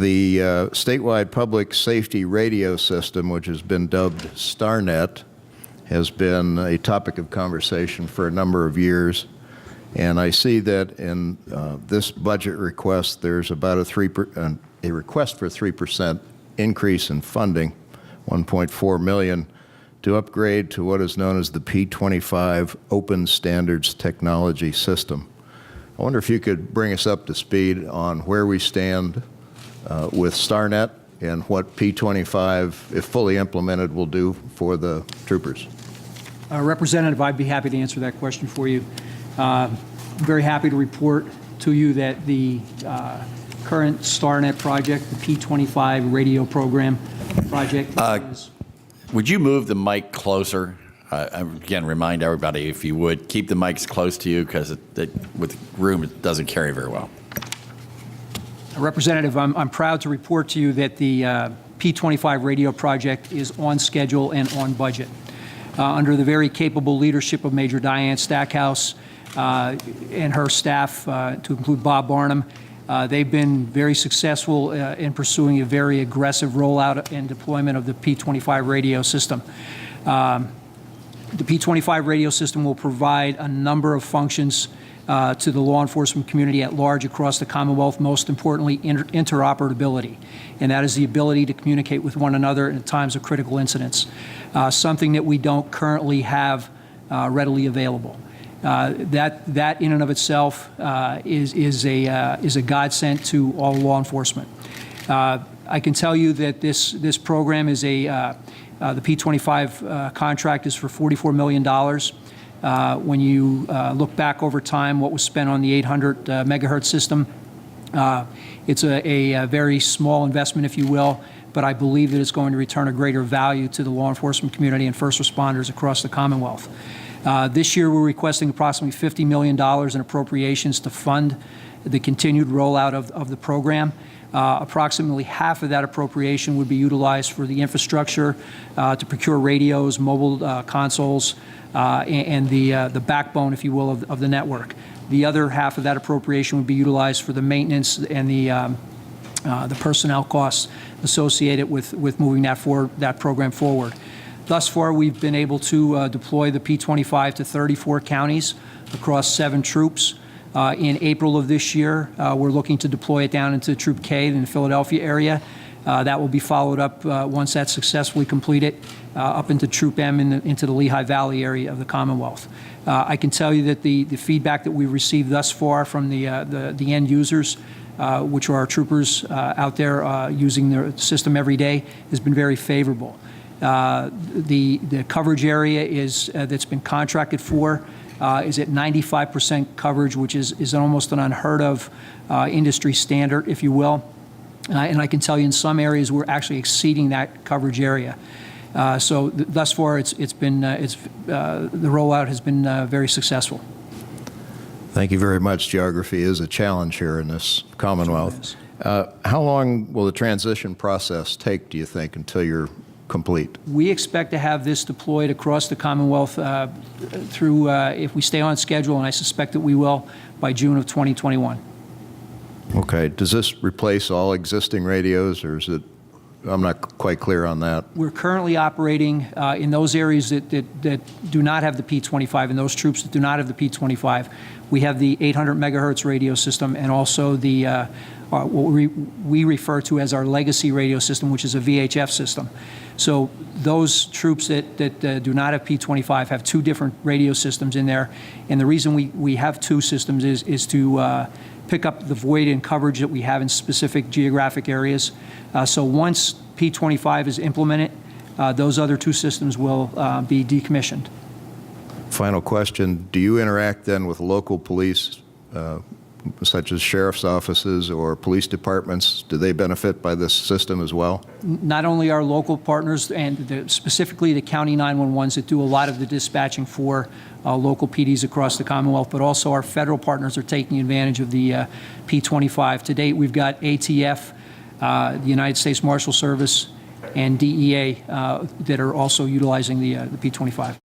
The statewide public safety radio system, which has been dubbed StarNet, has been a topic of conversation for a number of years. And I see that in this budget request, there's about a request for 3% increase in funding, $1.4 million, to upgrade to what is known as the P25 Open Standards Technology System. I wonder if you could bring us up to speed on where we stand with StarNet and what P25, if fully implemented, will do for the troopers. Representative, I'd be happy to answer that question for you. I'm very happy to report to you that the current StarNet project, the P25 radio program project, would you move the mic closer? Again, remind everybody, if you would, keep the mics close to you, because with room, it doesn't carry very well. Representative, I'm proud to report to you that the P25 radio project is on schedule and on budget. Under the very capable leadership of Major Diane Stackhouse and her staff, to include Bob Barnum, they've been very successful in pursuing a very aggressive rollout and deployment of the P25 radio system. The P25 radio system will provide a number of functions to the law enforcement community at large across the Commonwealth, most importantly interoperability, and that is the ability to communicate with one another in times of critical incidents, something that we don't currently have readily available. That in and of itself is a godsend to all law enforcement. I can tell you that this program is the P25 contract is for $44 million. When you look back over time, what was spent on the 800 megahertz system, it's a very small investment, if you will, but I believe that it's going to return a greater value to the law enforcement community and first responders across the Commonwealth. This year, we're requesting approximately $50 million in appropriations to fund the continued rollout of the program. Approximately half of that appropriation would be utilized for the infrastructure to procure radios, mobile consoles, and the backbone, if you will, of the network. The other half of that appropriation would be utilized for the maintenance and the personnel costs associated with moving that program forward. Thus far, we've been able to deploy the P25 to 34 counties across 7 troops. In April of this year, we're looking to deploy it down into Troop K in the Philadelphia area. That will be followed up once that's successfully completed up into Troop M into the Lehigh Valley area of the Commonwealth. I can tell you that the feedback that we've received thus far from the end users, which are our troopers out there using their system every day, has been very favorable. The coverage area that's been contracted for is at 95% coverage, which is almost an unheard of industry standard, if you will. And I can tell you in some areas we're actually exceeding that coverage area. So thus far, the rollout has been very successful. Thank you very much. Geography is a challenge here in this Commonwealth. How long will the transition process take, do you think, until you're complete? We expect to have this deployed across the Commonwealth through, if we stay on schedule, and I suspect that we will, by June of 2021. Okay. Does this replace all existing radios, or is it? I'm not quite clear on that. We're currently operating in those areas that do not have the P25, and those troops that do not have the P25. We have the 800 megahertz radio system, and also the what we refer to as our legacy radio system, which is a VHF system. So those troops that do not have P25 have 2 different radio systems in there, and the reason we have 2 systems is to pick up the void in coverage that we have in specific geographic areas. So once P25 is implemented, those other 2 systems will be decommissioned. Final question, do you interact then with local police, such as sheriff's offices or police departments? Do they benefit by this system as well? Not only our local partners, and specifically the county 911s that do a lot of the dispatching for local PDs across the Commonwealth, but also our federal partners are taking advantage of the P25. To date, we've got ATF, the United States Marshal Service, and DEA that are also utilizing the P25.